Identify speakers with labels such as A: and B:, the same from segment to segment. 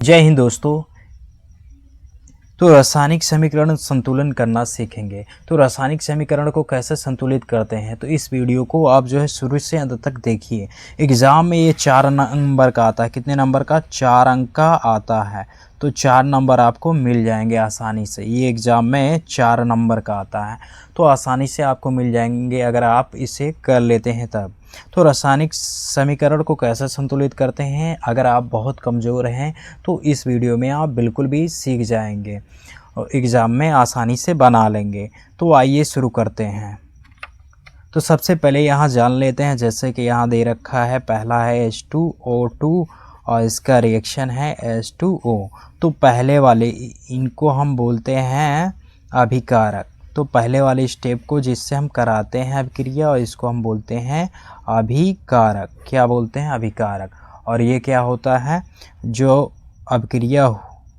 A: जय हिंद दोस्तों। तो रासायनिक समीकरण संतुलन करना सीखेंगे। तो रासायनिक समीकरण को कैसे संतुलित करते हैं, तो इस वीडियो को आप जो है शुरू से अंत तक देखिए। एग्जाम में ये 4 नंबर का आता है। कितने नंबर का? 4 अंक का आता है। तो 4 नंबर आपको मिल जाएंगे आसानी से। ये एग्ज़ाम में 4 नंबर का आता है, तो आसानी से आपको मिल जाएंगे अगर आप इसे कर लेते हैं तब। तो रासायनिक समीकरण को कैसे संतुलित करते हैं, अगर आप बहुत कमज़ोर हैं तो इस वीडियो में आप बिल्कुल भी सीख जाएंगे और एग्ज़ाम में आसानी से बना लेंगे। तो आइए शुरू करते हैं। तो सबसे पहले यहाँ जान लेते हैं, जैसे कि यहाँ दे रखा है, पहला है H2O2 और इसका रिएक्शन है H2O। तो पहले वाले इनको हम बोलते हैं अभिकारक। तो पहले वाले स्टेप को जिससे हम कराते हैं अभिक्रिया, और इसको हम बोलते हैं अभिकारक। क्या बोलते हैं? अभिकारक। और ये क्या होता है? जो अभिक्रिया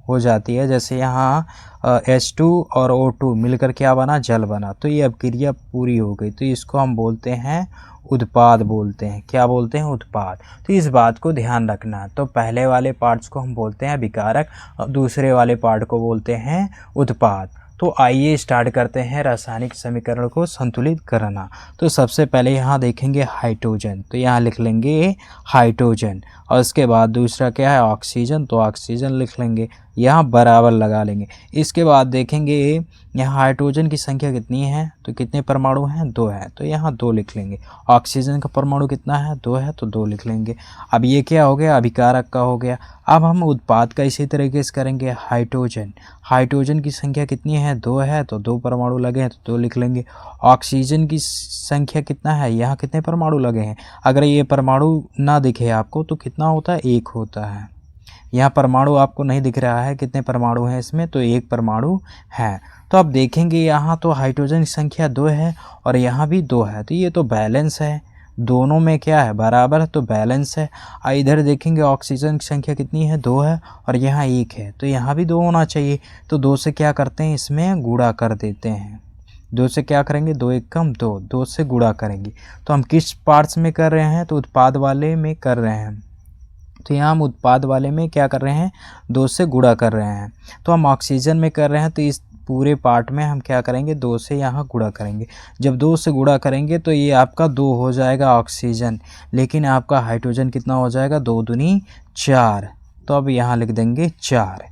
A: हो जाती है, जैसे यहाँ H2 और O2 मिलकर क्या बना? जल बना। तो ये अभिक्रिया पूरी हो गई, तो इसको हम बोलते हैं उत्पाद बोलते हैं। क्या बोलते हैं? उत्पाद। तो इस बात को ध्यान रखना। तो पहले वाले पार्ट्स को हम बोलते हैं अभिकारक और दूसरे वाले पार्ट को बोलते हैं उत्पाद। तो आइए स्टार्ट करते हैं रासायनिक समीकरण को संतुलित करना। तो सबसे पहले यहाँ देखेंगे हाइड्रोजन, तो यहाँ लिख लेंगे हाइड्रोजन। और इसके बाद दूसरा क्या है? ऑक्सीजन, तो ऑक्सीजन लिख लेंगे, यहाँ बराबर लगा लेंगे। इसके बाद देखेंगे यहाँ हाइड्रोजन की संख्या कितनी है, तो कितने परमाणु हैं? 2 है, तो यहाँ 2 लिख लेंगे। ऑक्सीजन का परमाणु कितना है? 2 है, तो 2 लिख लेंगे। अब ये क्या हो गया? अभिकारक का हो गया। अब हम उत्पाद का इसी तरीके से करेंगे। हाइड्रोजन, हाइड्रोजन की संख्या कितनी है? 2 है, तो 2 परमाणु लगे हैं, तो 2 लिख लेंगे। ऑक्सीजन की संख्या कितना है? यहाँ कितने परमाणु लगे हैं? अगर ये परमाणु ना दिखे आपको तो कितना होता है? 1 होता है। यहाँ परमाणु आपको नहीं दिख रहा है, कितने परमाणु हैं इसमें? तो 1 परमाणु है। तो आप देखेंगे यहाँ तो हाइड्रोजन की संख्या 2 है और यहाँ भी 2 है, तो ये तो बैलेंस है। दोनों में क्या है? बराबर है, तो बैलेंस है। इधर देखेंगे ऑक्सीजन की संख्या कितनी है? 2 है और यहाँ 1 है, तो यहाँ भी 2 होना चाहिए। तो 2 से क्या करते हैं? इसमें गुणा कर देते हैं। 2 से क्या करेंगे? 2 1 कम 2, 2 से गुणा करेंगे। तो हम किस पार्ट्स में कर रहे हैं? तो उत्पाद वाले में कर रहे हैं। तो यहाँ हम उत्पाद वाले में क्या कर रहे हैं? 2 से गुणा कर रहे हैं। तो हम ऑक्सीजन में कर रहे हैं, तो इस पूरे पार्ट में हम क्या करेंगे? 2 से यहाँ गुणा करेंगे। जब 2 से गुणा करेंगे तो ये आपका 2 हो जाएगा ऑक्सीजन, लेकिन आपका हाइड्रोजन कितना हो जाएगा? 2 दूनी 4। तो अब यहाँ लिख देंगे 4।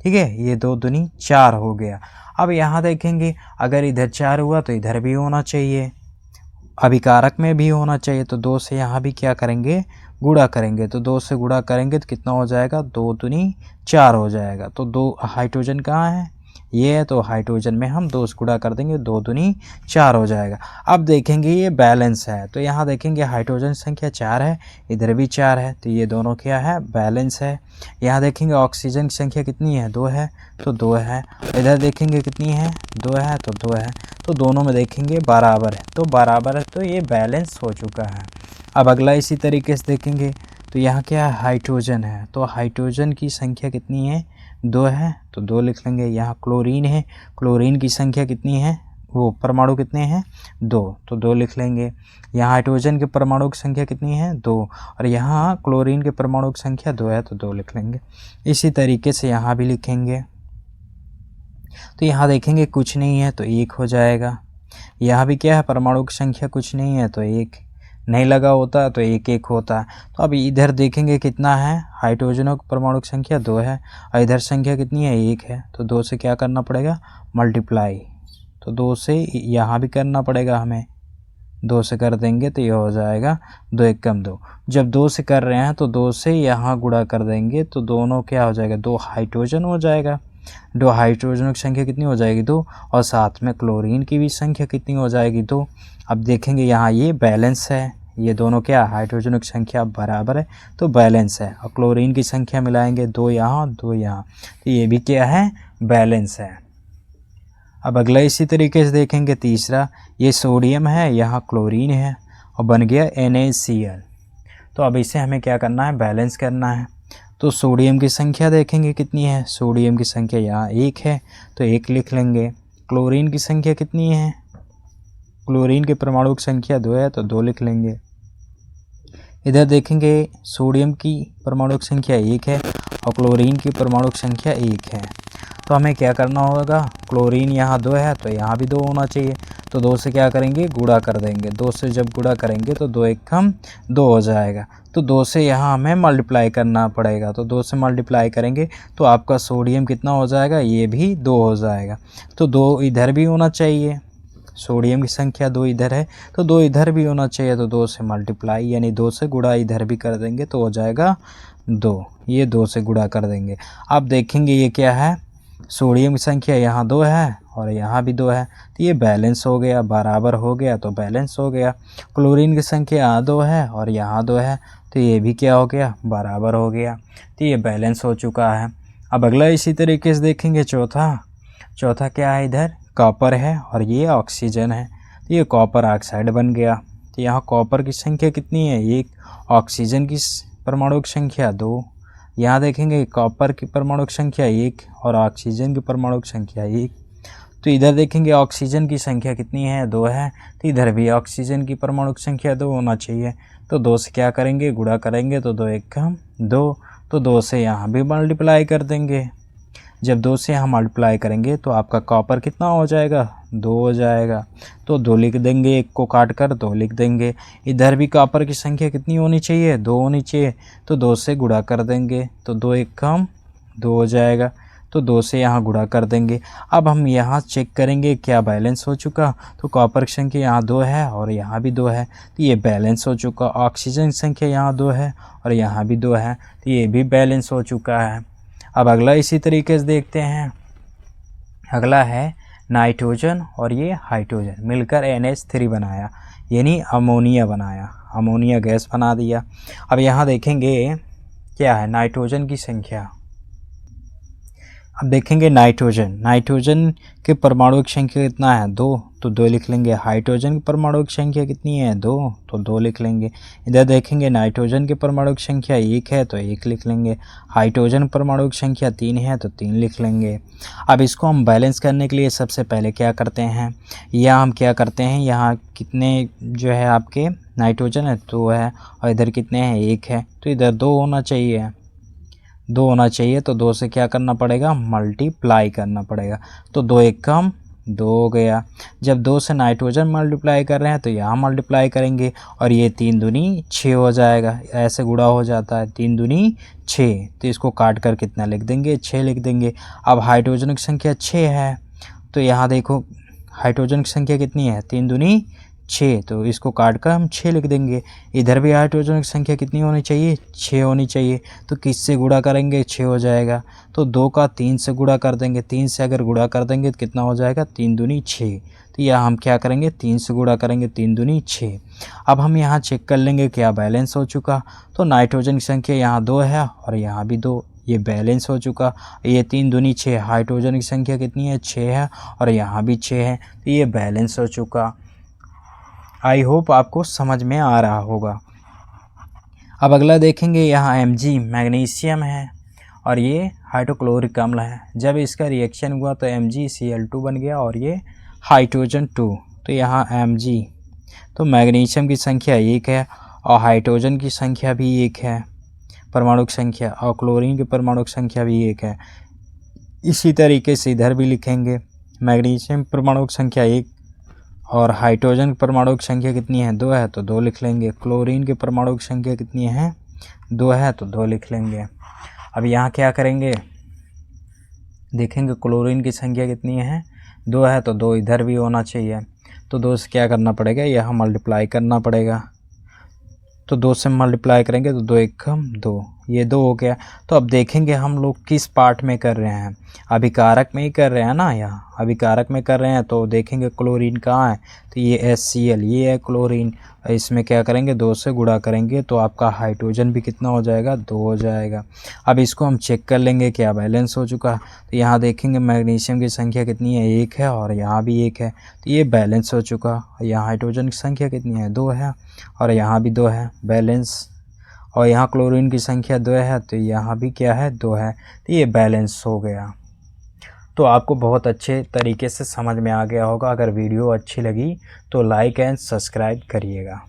A: ठीक है, ये 2 दूनी 4 हो गया। अब यहाँ देखेंगे, अगर इधर 4 हुआ तो इधर भी होना चाहिए, अभिकारक में भी होना चाहिए। तो 2 से यहाँ भी क्या करेंगे? गुणा करेंगे। तो 2 से गुणा करेंगे तो कितना हो जाएगा? 2 दूनी 4 हो जाएगा। तो 2 हाइड्रोजन कहाँ है? ये है, तो हाइड्रोजन में हम 2 से गुणा कर देंगे, 2 दूनी 4 हो जाएगा। अब देखेंगे ये बैलेंस है, तो यहाँ देखेंगे हाइड्रोजन संख्या 4 है, इधर भी 4 है, तो ये दोनों क्या है? बैलेंस है। यहाँ देखेंगे ऑक्सीजन की संख्या कितनी है? 2 है, तो 2 है। इधर देखेंगे कितनी है? 2 है, तो 2 है। तो दोनों में देखेंगे बराबर है, तो बराबर है, तो ये बैलेंस हो चुका है। अब अगला इसी तरीके से देखेंगे, तो यहाँ क्या है? हाइड्रोजन है, तो हाइड्रोजन की संख्या कितनी है? 2 है, तो 2 लिख लेंगे। यहाँ क्लोरीन है, क्लोरीन की संख्या कितनी है? वो परमाणु कितने हैं? 2, तो 2 लिख लेंगे। यहाँ हाइड्रोजन के परमाणु की संख्या कितनी है? 2, और यहाँ क्लोरीन के परमाणु की संख्या 2 है, तो 2 लिख लेंगे। इसी तरीके से यहाँ भी लिखेंगे। तो यहाँ देखेंगे कुछ नहीं है, तो 1 हो जाएगा। यहाँ भी क्या है? परमाणु की संख्या कुछ नहीं है, तो 1 नहीं लगा होता, तो 1 1 होता। तो अब इधर देखेंगे कितना है? हाइड्रोजनों की परमाणु की संख्या 2 है और इधर संख्या कितनी है? 1 है, तो 2 से क्या करना पड़ेगा? मल्टीप्लाई। तो 2 से यहाँ भी करना पड़ेगा हमें, 2 से कर देंगे तो ये हो जाएगा 2 1 कम 2। जब 2 से कर रहे हैं तो 2 से यहाँ गुणा कर देंगे, तो दोनों क्या हो जाएगा? 2 हाइड्रोजन हो जाएगा। 2 हाइड्रोजनों की संख्या कितनी हो जाएगी? 2, और साथ में क्लोरीन की भी संख्या कितनी हो जाएगी? 2। अब देखेंगे यहाँ ये बैलेंस है, ये दोनों क्या? हाइड्रोजनों की संख्या बराबर है, तो बैलेंस है। और क्लोरीन की संख्या मिलाएंगे, 2 यहाँ 2 यहाँ, तो ये भी क्या है? बैलेंस है। अब अगला इसी तरीके से देखेंगे, तीसरा, ये सोडियम है, यहाँ क्लोरीन है और बन गया NaCl। तो अब इसे हमें क्या करना है? बैलेंस करना है। तो सोडियम की संख्या देखेंगे कितनी है? सोडियम की संख्या यहाँ 1 है, तो 1 लिख लेंगे। क्लोरीन की संख्या कितनी है? क्लोरीन के परमाणु की संख्या 2 है, तो 2 लिख लेंगे। इधर देखेंगे सोडियम की परमाणु की संख्या 1 है और क्लोरीन की परमाणु संख्या 1 है। तो हमें क्या करना होगा, क्लोरीन यहाँ 2 है तो यहाँ भी 2 होना चाहिए। तो 2 से क्या करेंगे, गुणा कर देंगे। 2 से जब गुणा करेंगे तो 2 एक कम 2 हो जाएगा। तो 2 से यहाँ हमें मल्टीप्लाई करना पड़ेगा। तो 2 से मल्टीप्लाई करेंगे तो आपका सोडियम कितना हो जाएगा, ये भी 2 हो जाएगा। तो 2 इधर भी होना चाहिए, सोडियम की संख्या 2 इधर है तो 2 इधर भी होना चाहिए। तो 2 से मल्टीप्लाई यानी 2 से गुणा इधर भी कर देंगे तो हो जाएगा 2। ये 2 से गुणा कर देंगे। अब देखेंगे ये क्या है, सोडियम की संख्या यहाँ 2 है और यहाँ भी 2 है तो ये बैलेंस हो गया, बराबर हो गया तो बैलेंस हो गया। क्लोरीन की संख्या यहाँ 2 है और यहाँ 2 है तो ये भी क्या हो गया, बराबर हो गया। तो ये बैलेंस हो चुका है। अब अगला इसी तरीके से देखेंगे चौथा क्या है, इधर कॉपर है और ये ऑक्सीजन है तो ये कॉपर ऑक्साइड बन गया। तो यहाँ कॉपर की संख्या कितनी है, 1, ऑक्सीजन की परमाणु संख्या 2। यहाँ देखेंगे कॉपर की परमाणु संख्या 1 और ऑक्सीजन की परमाणु संख्या 1। तो इधर देखेंगे ऑक्सीजन की संख्या कितनी है, 2 है तो इधर भी ऑक्सीजन की परमाणु संख्या 2 होना चाहिए। तो 2 से क्या करेंगे, गुणा करेंगे तो 2 एक कम 2। तो 2 से यहाँ भी मल्टीप्लाई कर देंगे। जब 2 से यहाँ मल्टीप्लाई करेंगे तो आपका कॉपर कितना हो जाएगा, 2 हो जाएगा। तो 2 लिख देंगे, 1 को काट कर 2 लिख देंगे। इधर भी कॉपर की संख्या कितनी होनी चाहिए, 2 होनी चाहिए। तो 2 से गुणा कर देंगे तो 2 एक कम 2 हो जाएगा। तो 2 से यहाँ गुणा कर देंगे। अब हम यहाँ चेक करेंगे क्या बैलेंस हो चुका। तो कॉपर की संख्या यहाँ 2 है और यहाँ भी 2 है तो ये बैलेंस हो चुका। ऑक्सीजन की संख्या यहाँ 2 है और यहाँ भी 2 है तो ये भी बैलेंस हो चुका है। अब अगला इसी तरीके से देखते हैं। अगला है नाइट्रोजन और ये हाइड्रोजन मिलकर NH3 बनाया, यानी अमोनिया बनाया, अमोनिया गैस बना दिया। अब यहाँ देखेंगे क्या है, नाइट्रोजन की संख्या। अब देखेंगे नाइट्रोजन के परमाणु की संख्या कितना है, 2 तो 2 लिख लेंगे। हाइड्रोजन की परमाणु की संख्या कितनी है, 2 तो 2 लिख लेंगे। इधर देखेंगे नाइट्रोजन के परमाणु की संख्या 1 है तो 1 लिख लेंगे। हाइड्रोजन परमाणु की संख्या 3 है तो 3 लिख लेंगे। अब इसको हम बैलेंस करने के लिए सबसे पहले क्या करते हैं, यहाँ कितने जो है आपके नाइट्रोजन है 2 है और इधर कितने हैं 1 है तो इधर 2 होना चाहिए। तो 2 से क्या करना पड़ेगा, मल्टीप्लाई करना पड़ेगा। तो 2 एक कम 2 हो गया। जब 2 से नाइट्रोजन मल्टीप्लाई कर रहे हैं तो यहाँ मल्टीप्लाई करेंगे और ये 3 दूनी 6 हो जाएगा। ऐसे गुणा हो जाता है, 3 दूनी 6 तो इसको काट कर कितना लिख देंगे, 6 लिख देंगे। अब हाइड्रोजन की संख्या 6 है तो यहाँ देखो हाइड्रोजन की संख्या कितनी है, 3 दूनी 6 तो इसको काट कर हम 6 लिख देंगे। इधर भी हाइड्रोजन की संख्या कितनी होनी चाहिए, 6 होनी चाहिए। तो किससे गुणा करेंगे, 6 हो जाएगा। तो 2 का 3 से गुणा कर देंगे। 3 से अगर गुणा कर देंगे तो कितना हो जाएगा, 3 दूनी 6। तो यहाँ हम क्या करेंगे, 3 से गुणा करेंगे, 3 दूनी 6। अब हम यहाँ चेक कर लेंगे क्या बैलेंस हो चुका। तो नाइट्रोजन की संख्या यहाँ 2 है और यहाँ भी 2, ये बैलेंस हो चुका। ये 3 दूनी 6, हाइड्रोजन की संख्या कितनी है, 6 है और यहाँ भी 6 है तो ये बैलेंस हो चुका। आई होप आपको समझ में आ रहा होगा। अब अगला देखेंगे, यहाँ Mg मैग्नीशियम है और ये हाइड्रोक्लोरिक अम्ल है। जब इसका रिएक्शन हुआ तो MgCl2 बन गया और ये हाइड्रोजन 2। तो यहाँ Mg तो मैग्नीशियम की संख्या 1 है और हाइड्रोजन की संख्या भी 1 है, परमाणु संख्या, और क्लोरीन की परमाणु संख्या भी 1 है। इसी तरीके से इधर भी लिखेंगे, मैग्नीशियम परमाणु संख्या 1 और हाइड्रोजन परमाणु की संख्या कितनी है, 2 है तो 2 लिख लेंगे। क्लोरीन के परमाणु की संख्या कितनी है, 2 है तो 2 लिख लेंगे। अब यहाँ क्या करेंगे, देखेंगे क्लोरीन की संख्या कितनी है, 2 है तो 2 इधर भी होना चाहिए। तो 2 से क्या करना पड़ेगा, यहाँ मल्टीप्लाई करना पड़ेगा। तो 2 से मल्टीप्लाई करेंगे तो 2 एक कम 2, ये 2 हो गया। तो अब देखेंगे हम लोग किस पार्ट में कर रहे हैं, अभिकारक में ही कर रहे हैं ना, यहाँ अभिकारक में कर रहे हैं। तो देखेंगे क्लोरीन कहाँ है, तो ये HCl, ये है क्लोरीन। इसमें क्या करेंगे, 2 से गुणा करेंगे तो आपका हाइड्रोजन भी कितना हो जाएगा, 2 हो जाएगा। अब इसको हम चेक कर लेंगे क्या बैलेंस हो चुका। तो यहाँ देखेंगे मैग्नीशियम की संख्या कितनी है, 1 है और यहाँ भी 1 है तो ये बैलेंस हो चुका। यहाँ हाइड्रोजन की संख्या कितनी है, 2 है और यहाँ भी 2 है, बैलेंस। और यहाँ क्लोरीन की संख्या 2 है तो यहाँ भी क्या है, 2 है तो ये बैलेंस हो गया। तो आपको बहुत अच्छे तरीके से समझ में आ गया होगा। अगर वीडियो अच्छी लगी तो लाइक एंड सब्सक्राइब करिएगा।